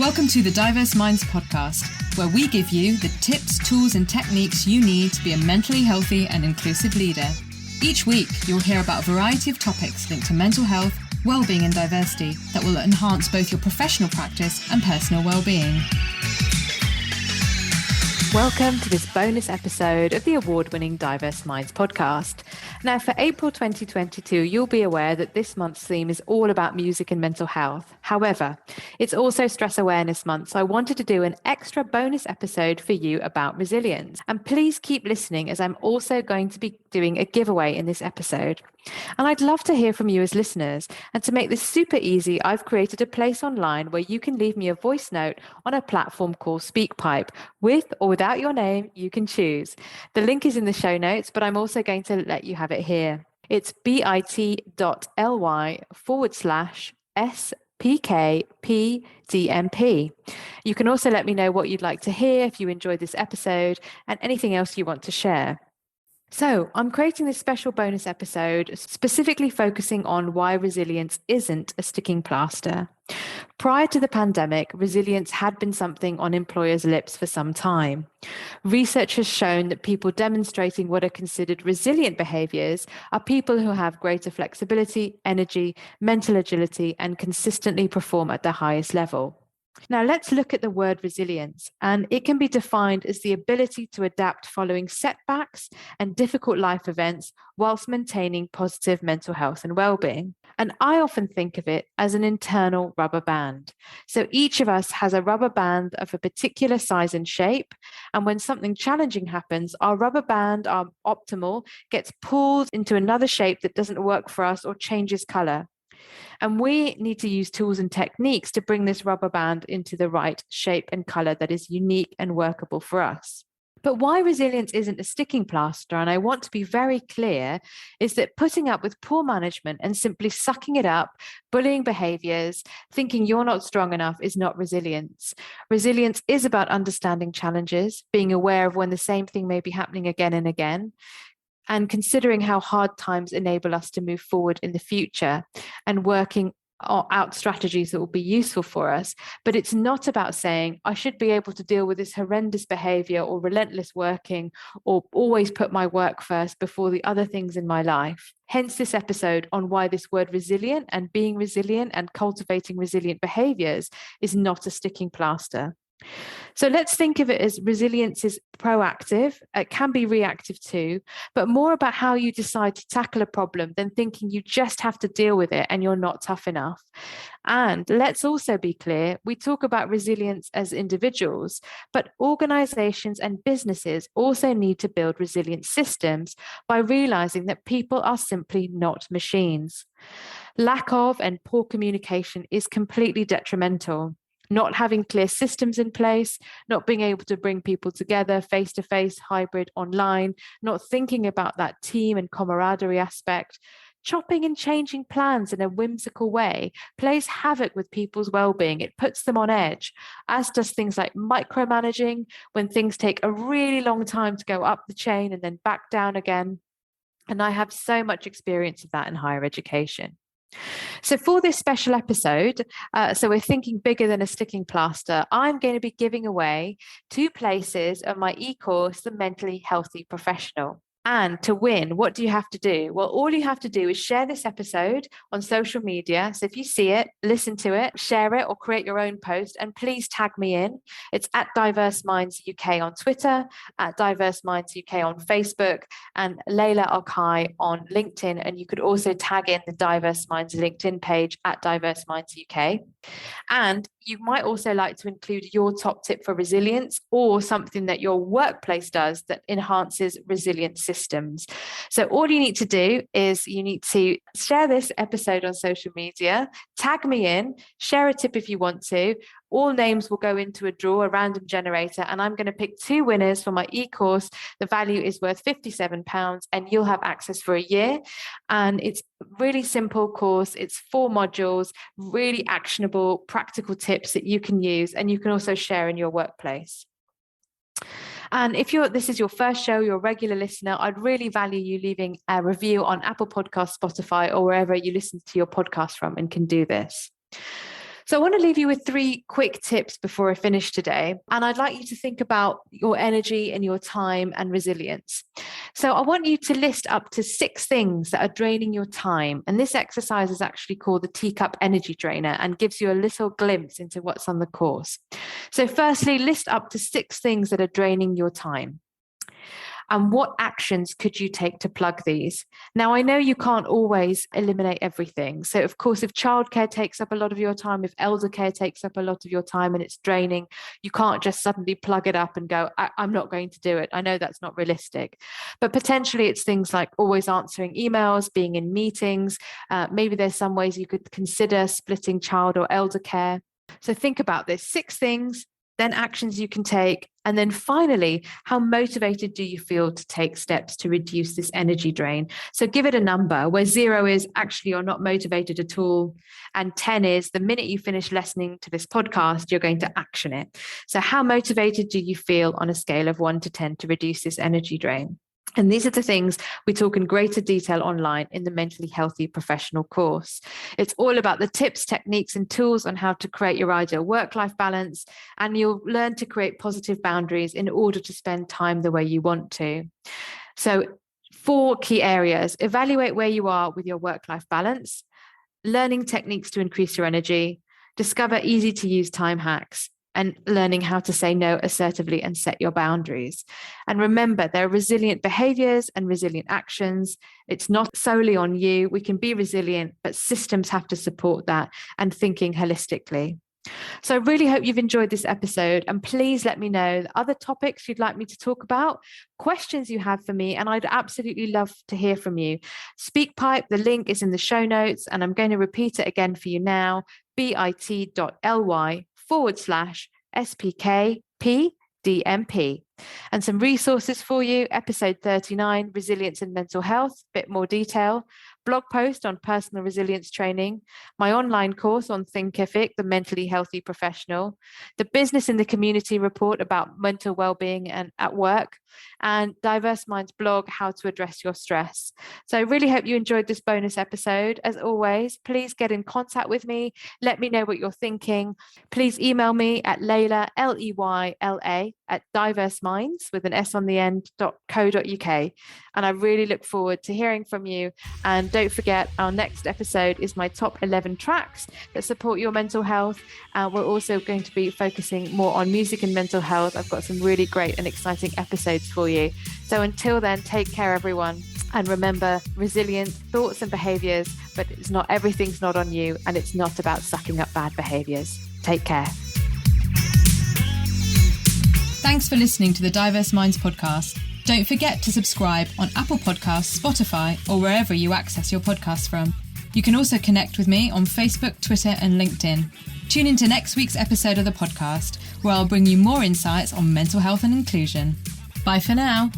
Welcome to the Diverse Minds podcast, where we give you the tips, tools, and techniques you need to be a mentally healthy and inclusive leader. Each week, you'll hear about a variety of topics linked to mental health, well-being, and diversity that will enhance both your professional practice and personal well-being. Welcome to this bonus episode of the award-winning Diverse Minds podcast. Now, for April 2022, you'll be aware that this month's theme is all about music and mental health. However, it's also Stress Awareness Month, so I wanted to do an extra bonus episode for you about resilience. And please keep listening, as I'm also going to be doing a giveaway in this episode. And I'd love to hear from you as listeners. And to make this super easy, I've created a place online where you can leave me a voice note on a platform called SpeakPipe. With or without your name, you can choose. The link is in the show notes, but I'm also going to let you have it here. It's bit.ly/SPKPDMP. You can also let me know what you'd like to hear if you enjoyed this episode and anything else you want to share. So I'm creating this special bonus episode specifically focusing on why resilience isn't a sticking plaster. Prior to the pandemic, resilience had been something on employers' lips for some time. Research has shown that people demonstrating what are considered resilient behaviors are people who have greater flexibility, energy, mental agility, and consistently perform at the highest level. Now, let's look at the word resilience, and it can be defined as the ability to adapt following setbacks and difficult life events whilst maintaining positive mental health and well-being. And I often think of it as an internal rubber band. So each of us has a rubber band of a particular size and shape, and when something challenging happens, our rubber band, our optimal, gets pulled into another shape that doesn't work for us or changes color. And we need to use tools and techniques to bring this rubber band into the right shape and color that is unique and workable for us. But why resilience isn't a sticking plaster, and I want to be very clear, is that putting up with poor management and simply sucking it up, bullying behaviors, thinking you're not strong enough is not resilience. Resilience is about understanding challenges, being aware of when the same thing may be happening again and again, and considering how hard times enable us to move forward in the future and working out strategies that will be useful for us. But it's not about saying, I should be able to deal with this horrendous behavior or relentless working or always put my work first before the other things in my life. Hence this episode on why this word resilient and being resilient and cultivating resilient behaviors is not a sticking plaster. So let's think of it as resilience is proactive. It can be reactive too, but more about how you decide to tackle a problem than thinking you just have to deal with it and you're not tough enough. And let's also be clear, we talk about resilience as individuals, but organizations and businesses also need to build resilient systems by realizing that people are simply not machines. Lack of and poor communication is completely detrimental. Not having clear systems in place, not being able to bring people together face-to-face, hybrid, online, not thinking about that team and camaraderie aspect, chopping and changing plans in a whimsical way plays havoc with people's well-being. It puts them on edge, as does things like micromanaging, when things take a really long time to go up the chain and then back down again. And I have so much experience of that in higher education. So for this special episode, so we're thinking bigger than a sticking plaster, I'm going to be giving away 2 places of my e-course, The Mentally Healthy Professional. And to win, what do you have to do? Well, all you have to do is share this episode on social media. So if you see it, listen to it, share it, or create your own post, and please tag me in. It's at Diverse Minds UK on Twitter, at Diverse Minds UK on Facebook, and Layla Okai on LinkedIn. And you could also tag in the Diverse Minds LinkedIn page at Diverse Minds UK. And you might also like to include your top tip for resilience or something that your workplace does that enhances resilient systems. So all you need to do is you need to share this episode on social media, tag me in, share a tip if you want to. All names will go into a draw, a random generator, and I'm going to pick 2 winners for my e-course. The value is worth £57 and you'll have access for a year. And it's a really simple course. It's 4 modules, really actionable, practical tips that you can use and you can also share in your workplace. And if this is your first show, you're a regular listener, I'd really value you leaving a review on Apple Podcasts, Spotify, or wherever you listen to your podcast from and can do this. So I want to leave you with 3 quick tips before I finish today. And I'd like you to think about your energy and your time and resilience. So I want you to list up to 6 things that are draining your time. And this exercise is actually called the Teacup Energy Drainer and gives you a little glimpse into what's on the course. So firstly, list up to 6 things that are draining your time. And what actions could you take to plug these? Now, I know you can't always eliminate everything. So, of course, if childcare takes up a lot of your time, if elder care takes up a lot of your time and it's draining, you can't just suddenly plug it up and go, I'm not going to do it. I know that's not realistic. But potentially it's things like always answering emails, being in meetings. Maybe there's some ways you could consider splitting child or elder care. So think about this, 6 things, then actions you can take. And then finally, how motivated do you feel to take steps to reduce this energy drain? So give it a number where 0 is actually you're not motivated at all. And 10 is the minute you finish listening to this podcast, you're going to action it. So how motivated do you feel on a scale of 1 to 10 to reduce this energy drain? And these are the things we talk in greater detail online in the Mentally Healthy Professional course. It's all about the tips, techniques, and tools on how to create your ideal work-life balance, and you'll learn to create positive boundaries in order to spend time the way you want to. So 4 key areas: evaluate where you are with your work-life balance, learning techniques to increase your energy, discover easy-to-use time hacks, and learning how to say no assertively and set your boundaries. And remember, there are resilient behaviors and resilient actions. It's not solely on you. We can be resilient, but systems have to support that and thinking holistically. So I really hope you've enjoyed this episode, and please let me know the other topics you'd like me to talk about, questions you have for me, and I'd absolutely love to hear from you. SpeakPipe, the link is in the show notes, and I'm going to repeat it again for you now, bit.ly/SPKPDMP. And some resources for you: episode 39, Resilience and Mental Health, bit more detail, blog post on personal resilience training, my online course on Thinkific, the Mentally Healthy Professional, the Business in the Community report about mental well-being and at work, and Diverse Minds blog, How to Address Your Stress. So I really hope you enjoyed this bonus episode. As always, please get in contact with me. Let me know what you're thinking. Please email me at Layla, Leyla, at diverseminds with an S on the end.co.uk. And I really look forward to hearing from you. And don't forget, our next episode is my top 11 tracks that support your mental health. We're also going to be focusing more on music and mental health. I've got some really great and exciting episodes for you. So until then, take care, everyone. And remember, resilient thoughts and behaviors, but everything's not on you, and it's not about sucking up bad behaviors. Take care. Thanks for listening to the Diverse Minds podcast. Don't forget to subscribe on Apple Podcasts, Spotify, or wherever you access your podcasts from. You can also connect with me on Facebook, Twitter, and LinkedIn. Tune into next week's episode of the podcast, where I'll bring you more insights on mental health and inclusion. Bye for now.